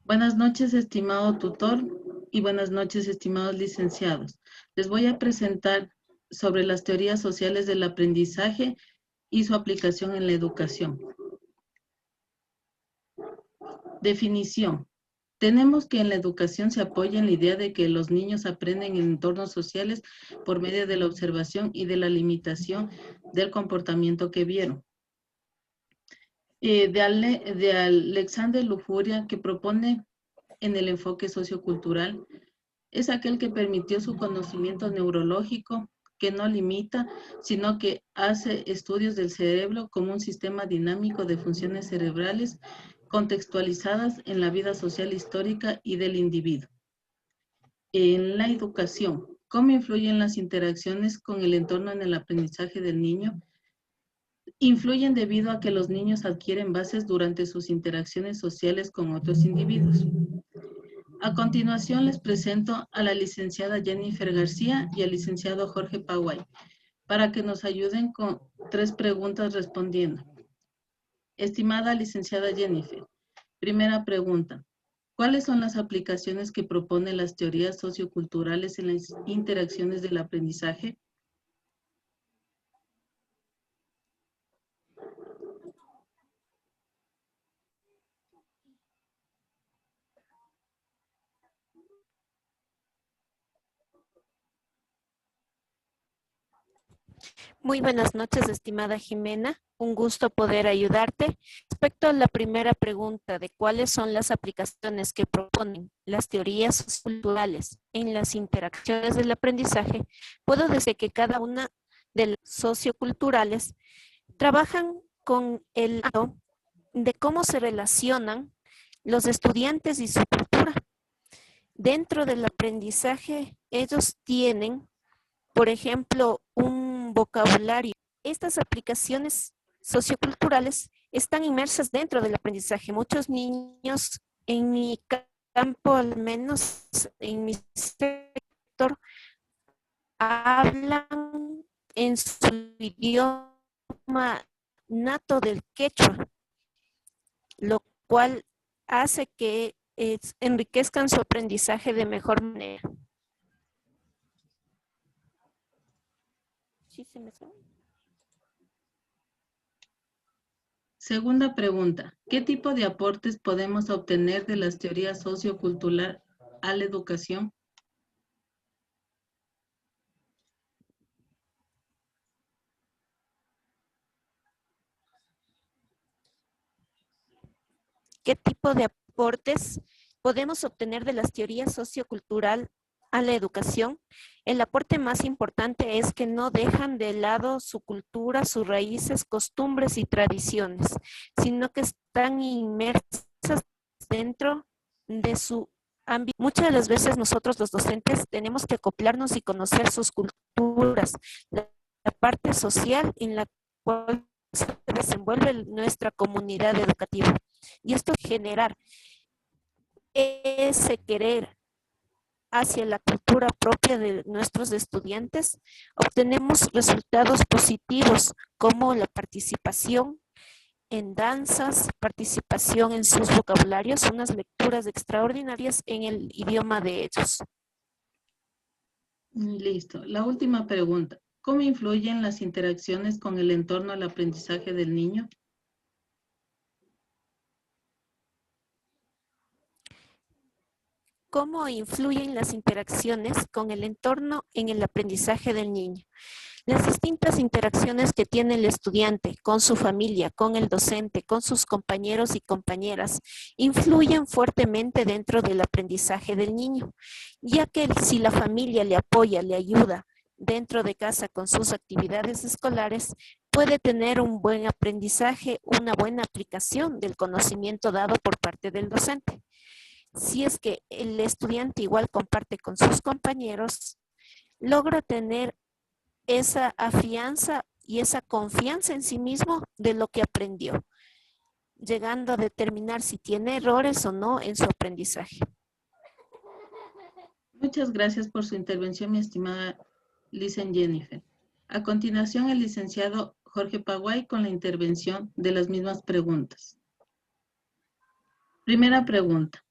Buenas noches, estimado tutor, y buenas noches, estimados licenciados. Les voy a presentar sobre las teorías sociales del aprendizaje y su aplicación en la educación. Definición. Tenemos que en la educación se apoya en la idea de que los niños aprenden en entornos sociales por medio de la observación y de la limitación del comportamiento que vieron. De Alexander Lufuria, que propone en el enfoque sociocultural, es aquel que permitió su conocimiento neurológico, que no limita, sino que hace estudios del cerebro como un sistema dinámico de funciones cerebrales contextualizadas en la vida social histórica y del individuo. En la educación, ¿cómo influyen las interacciones con el entorno en el aprendizaje del niño? Influyen debido a que los niños adquieren bases durante sus interacciones sociales con otros individuos. A continuación les presento a la licenciada Jennifer García y al licenciado Jorge Paguay para que nos ayuden con 3 preguntas respondiendo. Estimada licenciada Jennifer, primera pregunta. ¿Cuáles son las aplicaciones que proponen las teorías socioculturales en las interacciones del aprendizaje? Muy buenas noches, estimada Jimena. Un gusto poder ayudarte. Respecto a la primera pregunta de cuáles son las aplicaciones que proponen las teorías socioculturales en las interacciones del aprendizaje, puedo decir que cada una de las socioculturales trabajan con el lado de cómo se relacionan los estudiantes y su cultura. Dentro del aprendizaje, ellos tienen, por ejemplo, un vocabulario. Estas aplicaciones socioculturales están inmersas dentro del aprendizaje. Muchos niños en mi campo, al menos en mi sector, hablan en su idioma nato del quechua, lo cual hace que enriquezcan su aprendizaje de mejor manera. ¿Sí se me sabe? Segunda pregunta. ¿Qué tipo de aportes podemos obtener de las teorías socioculturales a la educación? ¿Qué tipo de aportes podemos obtener de las teorías sociocultural a la educación? El aporte más importante es que no dejan de lado su cultura, sus raíces, costumbres y tradiciones, sino que están inmersas dentro de su ámbito. Muchas de las veces nosotros los docentes tenemos que acoplarnos y conocer sus culturas, la parte social en la cual se desenvuelve nuestra comunidad educativa. Y esto generar ese querer hacia la cultura propia de nuestros estudiantes, obtenemos resultados positivos como la participación en danzas, participación en sus vocabularios, unas lecturas extraordinarias en el idioma de ellos. Listo. La última pregunta. ¿Cómo influyen las interacciones con el entorno al aprendizaje del niño? ¿Cómo influyen las interacciones con el entorno en el aprendizaje del niño? Las distintas interacciones que tiene el estudiante con su familia, con el docente, con sus compañeros y compañeras, influyen fuertemente dentro del aprendizaje del niño, ya que si la familia le apoya, le ayuda dentro de casa con sus actividades escolares, puede tener un buen aprendizaje, una buena aplicación del conocimiento dado por parte del docente. Si es que el estudiante igual comparte con sus compañeros, logra tener esa afianza y esa confianza en sí mismo de lo que aprendió, llegando a determinar si tiene errores o no en su aprendizaje. Muchas gracias por su intervención, mi estimada Licen Jennifer. A continuación, el licenciado Jorge Paguay con la intervención de las mismas preguntas. Primera pregunta.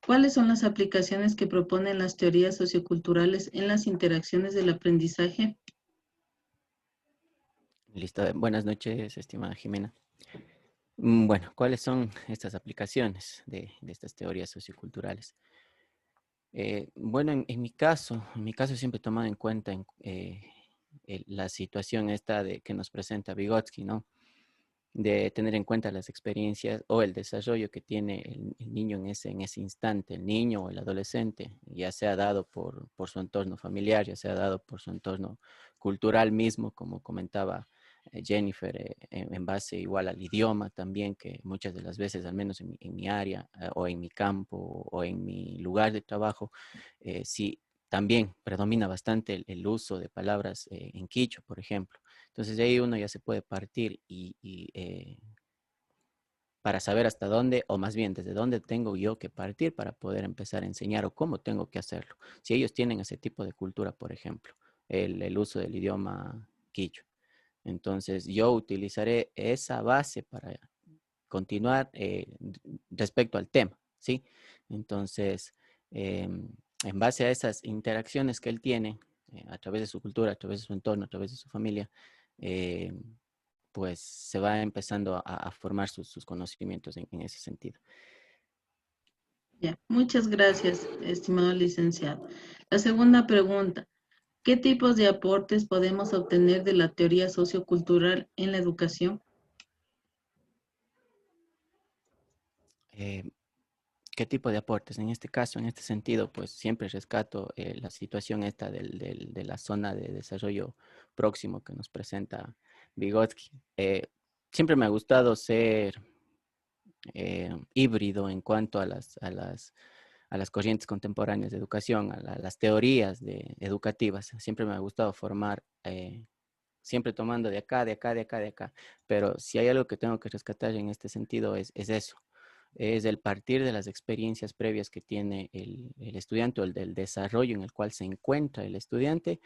¿Cuáles son las aplicaciones que proponen las teorías socioculturales en las interacciones del aprendizaje? Listo. Buenas noches, estimada Jimena. Bueno, ¿cuáles son estas aplicaciones de estas teorías socioculturales? Bueno, en mi caso siempre he tomado en cuenta la situación esta de que nos presenta Vygotsky, ¿no? De tener en cuenta las experiencias o el desarrollo que tiene el niño en ese instante, el niño o el adolescente, ya sea dado por su entorno familiar, ya sea dado por su entorno cultural mismo, como comentaba Jennifer, en base igual al idioma también, que muchas de las veces, al menos en mi área o en mi campo o en mi lugar de trabajo, sí, también predomina bastante el uso de palabras en quichua, por ejemplo. Entonces de ahí uno ya se puede partir para saber hasta dónde, o más bien desde dónde tengo yo que partir para poder empezar a enseñar o cómo tengo que hacerlo. Si ellos tienen ese tipo de cultura, por ejemplo, el uso del idioma quichua. Entonces yo utilizaré esa base para continuar respecto al tema, ¿sí? Entonces, en base a esas interacciones que él tiene, a través de su cultura, a través de su entorno, a través de su familia, eh, pues se va empezando a formar sus conocimientos en ese sentido. Ya, muchas gracias, estimado licenciado. La segunda pregunta. ¿Qué tipos de aportes podemos obtener de la teoría sociocultural en la educación? Eh, ¿Qué tipo de aportes? En este caso, en este sentido, pues siempre rescato la situación esta de la zona de desarrollo próximo que nos presenta Vygotsky. Siempre me ha gustado ser híbrido en cuanto a las corrientes contemporáneas de educación, a las teorías educativas. Siempre me ha gustado formar, siempre tomando de acá, de acá, de acá, de acá. Pero si hay algo que tengo que rescatar en este sentido es eso. Es el partir de las experiencias previas que tiene el estudiante o el del desarrollo en el cual se encuentra el estudiante,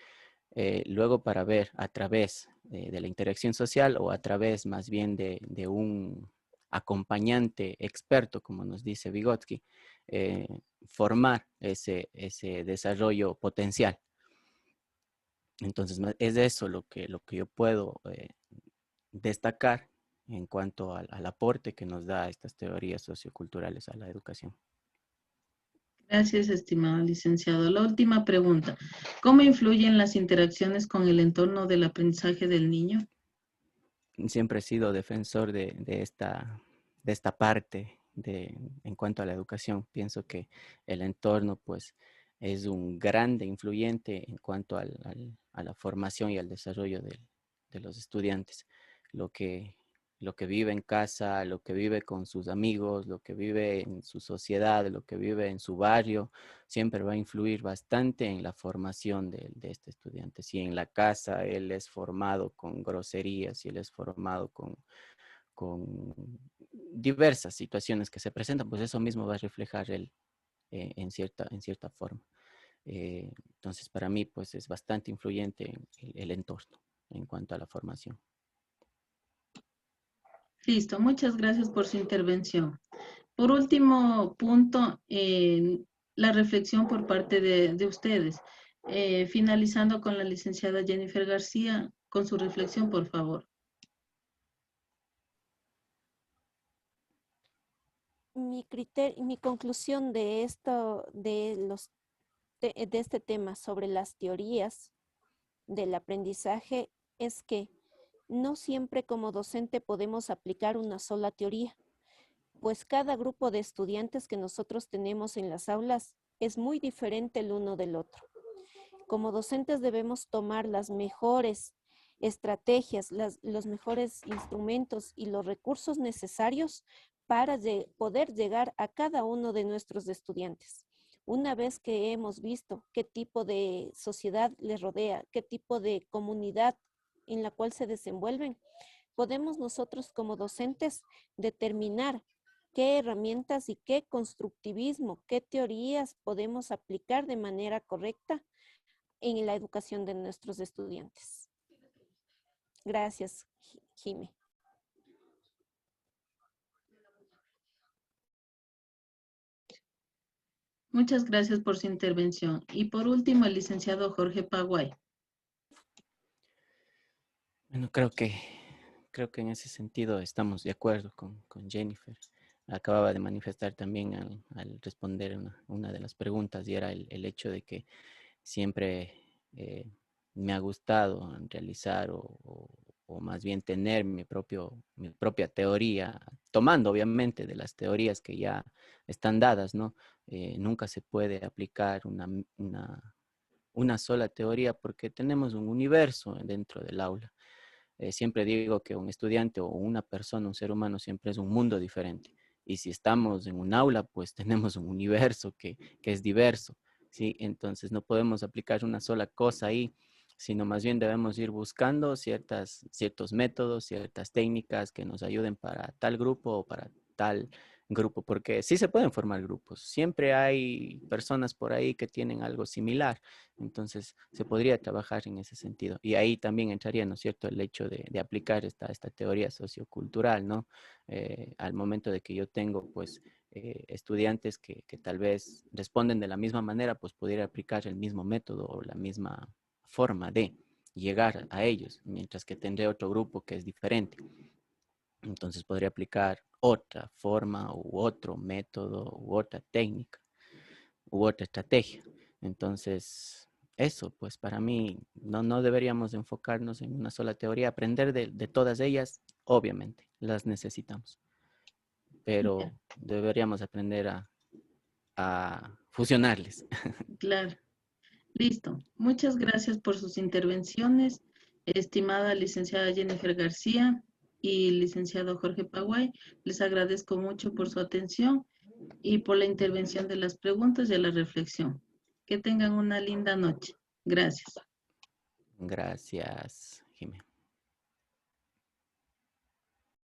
luego para ver a través de la interacción social o a través más bien de un acompañante experto, como nos dice Vygotsky, eh, formar ese desarrollo potencial. Entonces, es de eso lo que yo puedo destacar en cuanto al aporte que nos da estas teorías socioculturales a la educación. Gracias, estimado licenciado. La última pregunta. ¿Cómo influyen las interacciones con el entorno del aprendizaje del niño? Siempre he sido defensor de esta parte en cuanto a la educación. Pienso que el entorno, pues, es un grande influyente en cuanto a la formación y al desarrollo de los estudiantes. Lo que, lo que vive en casa, lo que vive con sus amigos, lo que vive en su sociedad, lo que vive en su barrio, siempre va a influir bastante en la formación de este estudiante. Si en la casa él es formado con groserías, si él es formado con diversas situaciones que se presentan, pues eso mismo va a reflejar él en cierta forma. Entonces, para mí, pues es bastante influyente el entorno en cuanto a la formación. Listo, muchas gracias por su intervención. Por último punto, la reflexión por parte de ustedes. Finalizando con la licenciada Jennifer García, con su reflexión, por favor. Mi conclusión de esto, de este tema sobre las teorías del aprendizaje es que no siempre como docente podemos aplicar una sola teoría, pues cada grupo de estudiantes que nosotros tenemos en las aulas es muy diferente el uno del otro. Como docentes debemos tomar las mejores estrategias, los mejores instrumentos y los recursos necesarios para poder llegar a cada uno de nuestros estudiantes. Una vez que hemos visto qué tipo de sociedad les rodea, qué tipo de comunidad en la cual se desenvuelven, podemos nosotros como docentes determinar qué herramientas y qué constructivismo, qué teorías podemos aplicar de manera correcta en la educación de nuestros estudiantes. Gracias, Jimé. Muchas gracias por su intervención. Y por último, el licenciado Jorge Paguay. Bueno, creo que en ese sentido estamos de acuerdo con Jennifer. Acababa de manifestar también al responder una de las preguntas y era el hecho de que siempre me ha gustado realizar o más bien tener mi propia teoría, tomando obviamente de las teorías que ya están dadas, ¿no? Nunca se puede aplicar una sola teoría porque tenemos un universo dentro del aula. Siempre digo que un estudiante o una persona, un ser humano, siempre es un mundo diferente. Y si estamos en un aula, pues tenemos un universo que es diverso, ¿sí? Entonces no podemos aplicar una sola cosa ahí, sino más bien debemos ir buscando ciertos métodos, ciertas técnicas que nos ayuden para tal grupo o para tal grupo, porque sí se pueden formar grupos. Siempre hay personas por ahí que tienen algo similar. Entonces, se podría trabajar en ese sentido. Y ahí también entraría, ¿no es cierto?, el hecho de aplicar esta teoría sociocultural, ¿no? Al momento de que yo tengo, pues, estudiantes que tal vez responden de la misma manera, pues pudiera aplicar el mismo método o la misma forma de llegar a ellos, mientras que tendré otro grupo que es diferente. Entonces podría aplicar otra forma u otro método u otra técnica u otra estrategia. Entonces, eso, pues para mí no deberíamos enfocarnos en una sola teoría, aprender de todas ellas, obviamente, las necesitamos, pero deberíamos aprender a fusionarles. Claro. Listo. Muchas gracias por sus intervenciones, estimada licenciada Jennifer García y licenciado Jorge Paguay. Les agradezco mucho por su atención y por la intervención de las preguntas y a la reflexión. Que tengan una linda noche. Gracias. Gracias, Jimé.